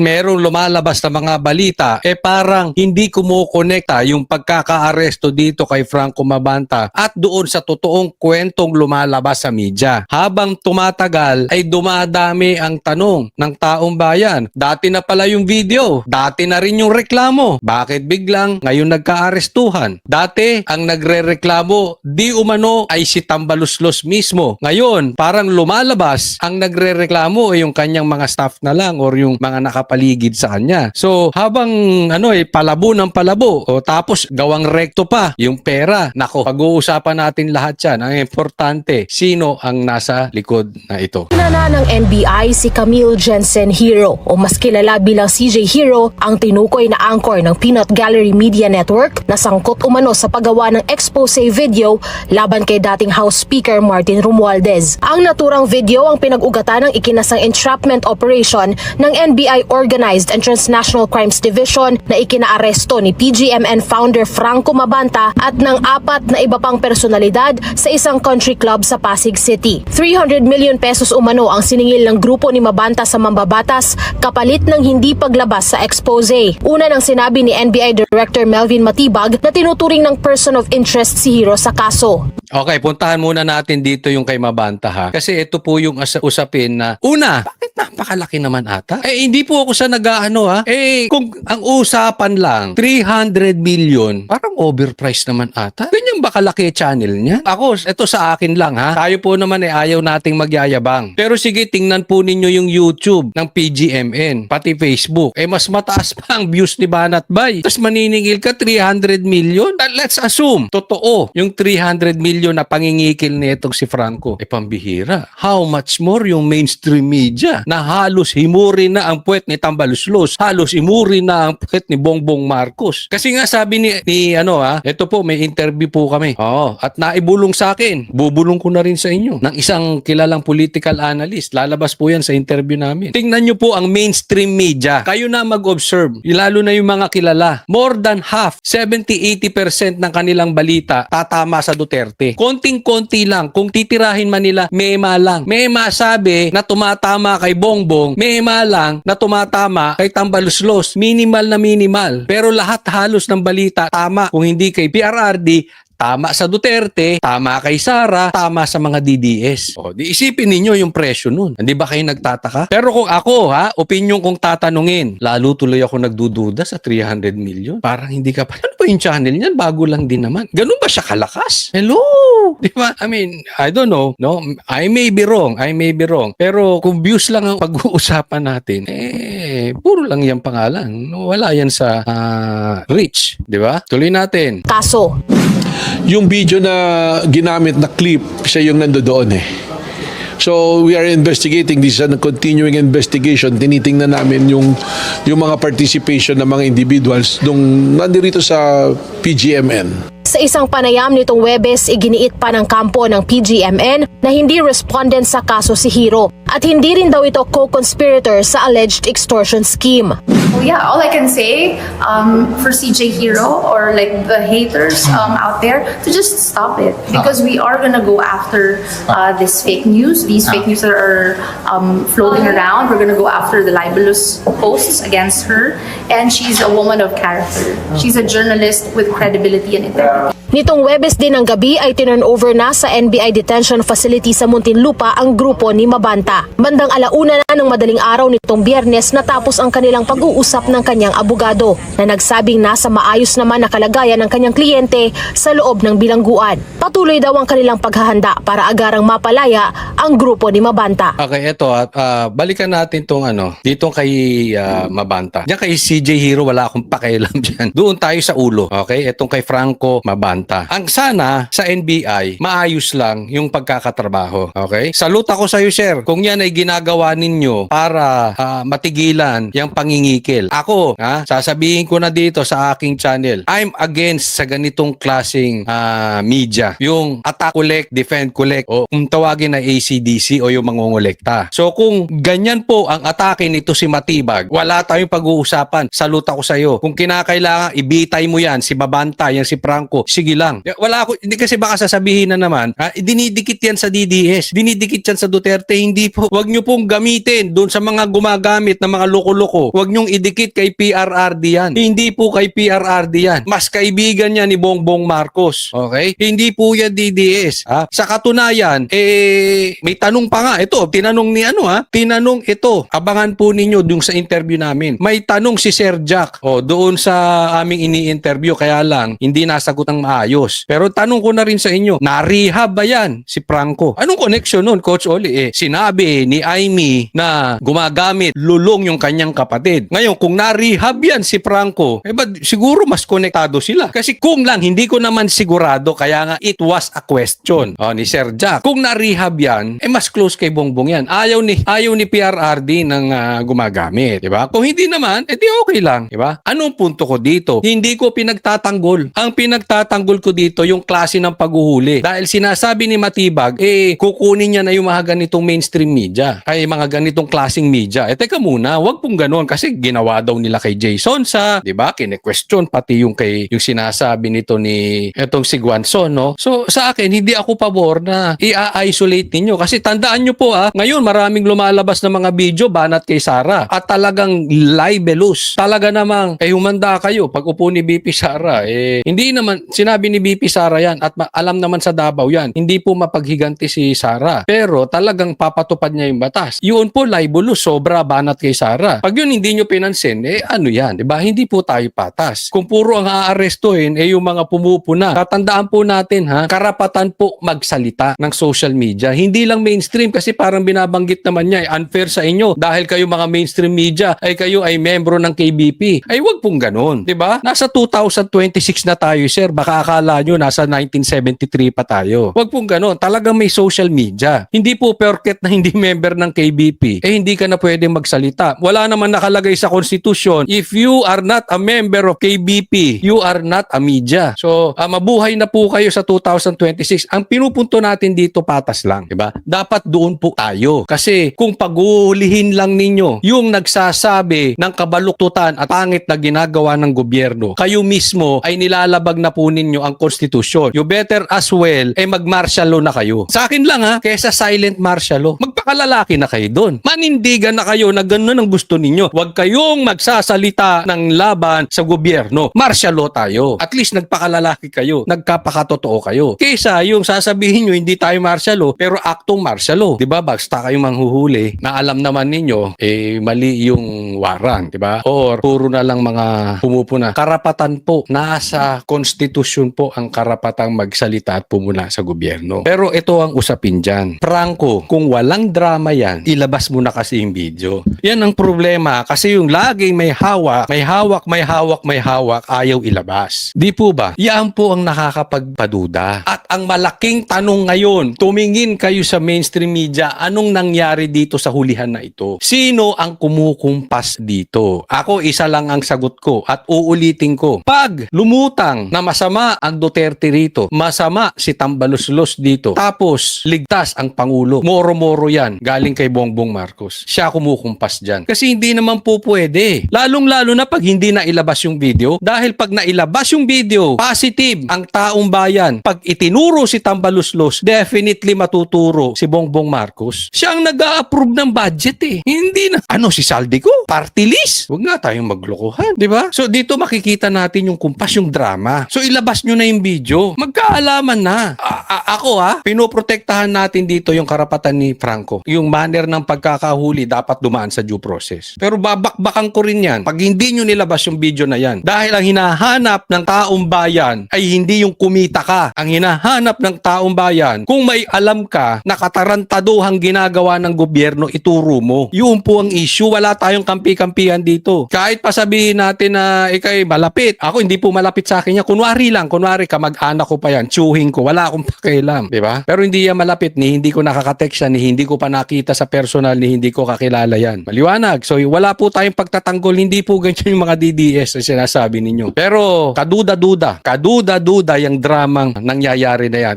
merong lumalabas na mga balita, parang hindi kumukonekta yung pagkakaaresto dito kay Franco Mabanta at doon sa totoong kwentong lumalabas sa media. Habang tumatagal ay dumadami ang tanong ng taong bayan. Dati na pala yung video, dati na rin yung reklamo. Bakit biglang ngayon nagkaarestuhan? Dati ang nagrereklamo di umano ay si Tambaluslos mismo. Ngayon parang lumalabas ang nagrereklamo ay yung kanyang mga staff na lang or yung mga nakapaligid sa kanya. So habang palabo ng palabo tapos gawang rekto pa yung pera. Nako, pag-uusapan natin lahat yan. Ang importante, sino ang nasa likod na ito? Nana ng NBI si Camille Jensen Hero o mas kilala bilang CJ Hero ang tinukoy na anchor ng Peanut Gallery Media Network na sangkot umano sa paggawa ng expose video laban kay dating House Speaker Martin Romualdez. Ang naturang video ang pinag-ugatan ng ikinasang entrapment operation ng NBI Organized and Transnational Crimes Division na ikinaaresto ni PGMN founder Franco Mabanta at ng 4 na iba pang personalidad sa isang country club sa Pasig City. 300 million pesos umano ang siningil ng grupo ni Mabanta sa mambabatas kapalit ng hindi paglabas sa expose. Una nang sinabi ni NBI Director Melvin Matibag na tinuturing ng person of interest si Hero sa kaso. Okay, puntahan muna natin dito yung kay Mabanta ha. Kasi ito po yung usapin na, una, bakit napakalaki naman ata? Hindi po ako sa nag-aano ha. Kung ang usapan lang, 300 million, parang overpriced naman ata. Ganyan ba kalaki channel niya? Ako, ito sa akin lang ha. Tayo po naman ayaw nating magyayabang. Pero sige, tingnan po ninyo yung YouTube ng PGMN, pati Facebook. Mas mataas pa ang views ni Banat Bay. Tapos maniningil ka 300 million? Let's assume, totoo, yung 300 million na pangingikil nitong si Franco. Pambihira. How much more yung mainstream media na halos himuri na ang puwet ni Tambaluslos, halos himuri na ang puwet ni Bongbong Marcos. Kasi nga sabi ito po may interview po kami. At naibulong sa akin. Bubulong ko na rin sa inyo ng isang kilalang political analyst. Lalabas po yan sa interview namin. Tingnan nyo po ang mainstream media. Kayo na mag-observe. Lalo na yung mga kilala. More than half, 70-80% ng kanilang balita tatama sa Duterte. Konting-konti lang. Kung titirahin man nila, mema lang. Mema sabi na tumatama kay Bongbong, mema lang na tumatama kay Tambaluslos. Minimal na minimal. Pero lahat halos ng balita tama. Kung hindi kay PRRD, tama sa Duterte, tama kay Sara, tama sa mga DDS. Di isipin ninyo yung presyo nun. Hindi ba kayo nagtataka? Pero kung ako, opinion kong tatanungin, lalo tuloy ako nagdududa sa 300 million. Parang hindi ka pa. Ano ba yung channel niyan? Bago lang din naman. Ganun ba siya kalakas? Hello? Di ba? I mean, I don't know. No? I may be wrong. Pero kung views lang ang pag-uusapan natin, puro lang yung pangalan. Wala yan sa reach. Di ba? Tuloy natin. Kaso. Yung video na ginamit na clip, siya yung nandoon So we are investigating, this is a continuing investigation. Tinitingnan namin yung mga participation ng mga individuals nung nandirito sa PGMN. Sa isang panayam nitong Webes, iginiit pa ng kampo ng PGMN na hindi respondent sa kaso si Hero at hindi rin daw ito co-conspirator sa alleged extortion scheme. Well, yeah, all I can say for CJ Hero or like the haters out there to just stop it because we are gonna go after this fake news, these fake news that are floating around. We're gonna go after the libelous posts against her, and she's a woman of character. She's a journalist with credibility and integrity. Nitong Webes din ng gabi ay tinurnover na sa NBI detention facility sa Muntinlupa ang grupo ni Mabanta. Bandang 1:00 na ng madaling araw nitong Biyernes natapos ang kanilang pag-uusap ng kanyang abogado na nagsabing nasa maayos naman na kalagayan ng kanyang kliyente sa loob ng bilangguan. Patuloy daw ang kanilang paghahanda para agarang mapalaya ang grupo ni Mabanta. Okay, ito balikan natin ditong kay Mabanta. Diyan kay CJ Hero wala akong pakialam diyan. Doon tayo sa ulo. Okay, itong kay Franco Mabanta. Ang sana sa NBI, maayos lang yung pagkakatrabaho. Okay? Salute ako sa iyo, sir. Kung yan ay ginagawa ninyo para matigilan yung pangingikil. Ako, sasabihin ko na dito sa aking channel, I'm against sa ganitong klaseng media. Yung attack collect, defend collect, o kung tawagin na ACDC o yung mangongolekta. So kung ganyan po ang atake nito si Matibag, wala tayong pag-uusapan. Salute ako sa iyo. Kung kinakailangan, ibitay mo yan, si Mabanta, yan si Franco, sige sige lang. Wala ako, hindi kasi baka sasabihin na naman, dinidikit yan sa DDS, dinidikit yan sa Duterte, hindi po. Huwag nyo pong gamitin doon sa mga gumagamit na mga loko-loko. Huwag nyong idikit kay PRRD yan. Hindi po kay PRRD yan. Mas kaibigan niya ni Bongbong Marcos. Okay? Hindi po yan DDS. Sa katunayan, may tanong pa nga. Ito, tinanong ni tinanong ito. Abangan po ninyo doon sa interview namin. May tanong si Sir Jack doon sa aming ini-interview, kaya lang hindi nasagot ng maayos. Pero tanong ko na rin sa inyo, na-rehab ba yan si Franco? Anong connection nun, Coach Oli? Sinabi ni Aimee na gumagamit lulong yung kanyang kapatid. Ngayon, kung na-rehab yan si Franco, siguro mas konektado sila. Kasi kung lang, hindi ko naman sigurado, kaya nga it was a question ni Sir Jack. Kung na-rehab yan, mas close kay Bongbong yan. Ayaw ni PRRD ng gumagamit. Diba? Kung hindi naman, di okay lang. Diba? Anong punto ko dito? Hindi ko pinagtatanggol. Ang pinagtatanggol ko dito yung klase ng paghuhuli. Dahil sinasabi ni Matibag, kukunin niya na yung mga ganitong mainstream media. Ay, mga ganitong klaseng media. Teka muna, wag pong ganon. Kasi ginawa daw nila kay Jason sa, di ba? Kine-question pati yung sinasabi nito ni etong si Guanzon, no? So, sa akin, hindi ako pabor na i-isolate ninyo. Kasi tandaan nyo po, ngayon maraming lumalabas na mga video banat kay Sara. At talagang libelous. Talaga namang, humanda kayo pag upo ni BP Sara. Hindi naman, sinabi ni BP Sara yan at alam naman sa Davao yan. Hindi po mapaghiganti si Sara. Pero talagang papatupad niya yung batas. Yun po, libelous, sobra banat kay Sara. Pag yun hindi nyo pinansin, ano yan? Diba? Hindi po tayo patas. Kung puro ang aarestuhin, yung mga pumupuna. Tatandaan po natin, karapatan po magsalita ng social media. Hindi lang mainstream kasi parang binabanggit naman niya, unfair sa inyo dahil kayo mga mainstream media kayo ay membro ng KBP. Wag pong ganun. Diba? Nasa 2026 na tayo, sir. Baka akala nyo nasa 1973 pa tayo. Wag pong ganun. Talagang may social media. Hindi po porket na hindi member ng KBP, hindi ka na pwedeng magsalita. Wala naman nakalagay sa konstitusyon, if you are not a member of KBP, you are not a media. So, mabuhay na po kayo sa 2026. Ang pinupunto natin dito patas lang, diba? Dapat doon po tayo. Kasi kung paghuhulihin lang ninyo yung nagsasabi ng kabaluktutan at pangit na ginagawa ng gobyerno, kayo mismo ay nilalabag na po ninyo ang konstitusyon. You better as well mag-martial law na kayo. Sa akin lang kesa silent martial law. Magpakalalaki na kayo doon. Manindigan na kayo na gano'n ang gusto ninyo. Huwag kayong magsasalita ng laban sa gobyerno. Martial law tayo. At least nagpakalalaki kayo. Nagkapakatotoo kayo. Kesa yung sasabihin nyo hindi tayo martial law pero aktong martial law. Diba? Basta kayong manghuhuli na alam naman ninyo mali yung warrant. Diba? Or puro na lang mga pumupuna. Karapatan po. Nasa konstitusyon po ang karapatang magsalita at pumuna sa gobyerno. Pero ito ang usapin dyan. Franco, kung walang drama yan, ilabas mo na kasi yung video. Yan ang problema kasi yung laging may hawak, ayaw ilabas. Di po ba? Yan po ang nakakapagpaduda. At ang malaking tanong ngayon, tumingin kayo sa mainstream media, anong nangyari dito sa hulihan na ito? Sino ang kumukumpas dito? Ako, isa lang ang sagot ko at uulitin ko. Pag lumutang na masama ang Duterte rito, masama si Tambaluslos dito, tapos ligtas ang Pangulo, moro-moro yan, galing kay Bongbong Marcos. Siya kumukumpas dyan. Kasi hindi naman po pwede. Lalong-lalo na pag hindi na ilabas yung video, dahil pag nailabas yung video, positive ang taong bayan. Pag itinuro si Tambaluslos, definitely matuturo si Bongbong Marcos. Siya ang nag-a-approve ng budget Hindi na, si Saldico? Party list? Huwag nga tayong maglokohan, di ba? So dito makikita natin yung kumpas, yung drama. So ilabas nyo na yung video. Magkaalaman na. Ako pinoprotektahan natin dito yung karapatan ni Franco. Yung manner ng pagkakahuli dapat dumaan sa due process. Pero babakbakan ko rin yan pag hindi nyo nilabas yung video na yan. Dahil ang hinahanap ng taong bayan ay hindi yung kumita ka. Ang hinahanap ng taong bayan, kung may alam ka na katarantaduhang ginagawa ng gobyerno, ituro mo. Yun po ang issue. Wala tayong kampi-kampihan dito. Kahit pa sabihin natin na ikay malapit. Ako hindi po malapit sa akin yan. Kunwari kamag-anak ko pa yan. Tsuhin ko. Wala akong pakialam. Diba? Pero hindi yan malapit. Ni hindi ko nakaka-text yan. Ni hindi ko pa nakita sa personal. Ni hindi ko kakilala yan. Maliwanag. So wala po tayong pagtatanggol. Hindi po ganyan yung mga DDS na sinasabi ninyo. Pero kaduda-duda yung dramang nangyayari na yan.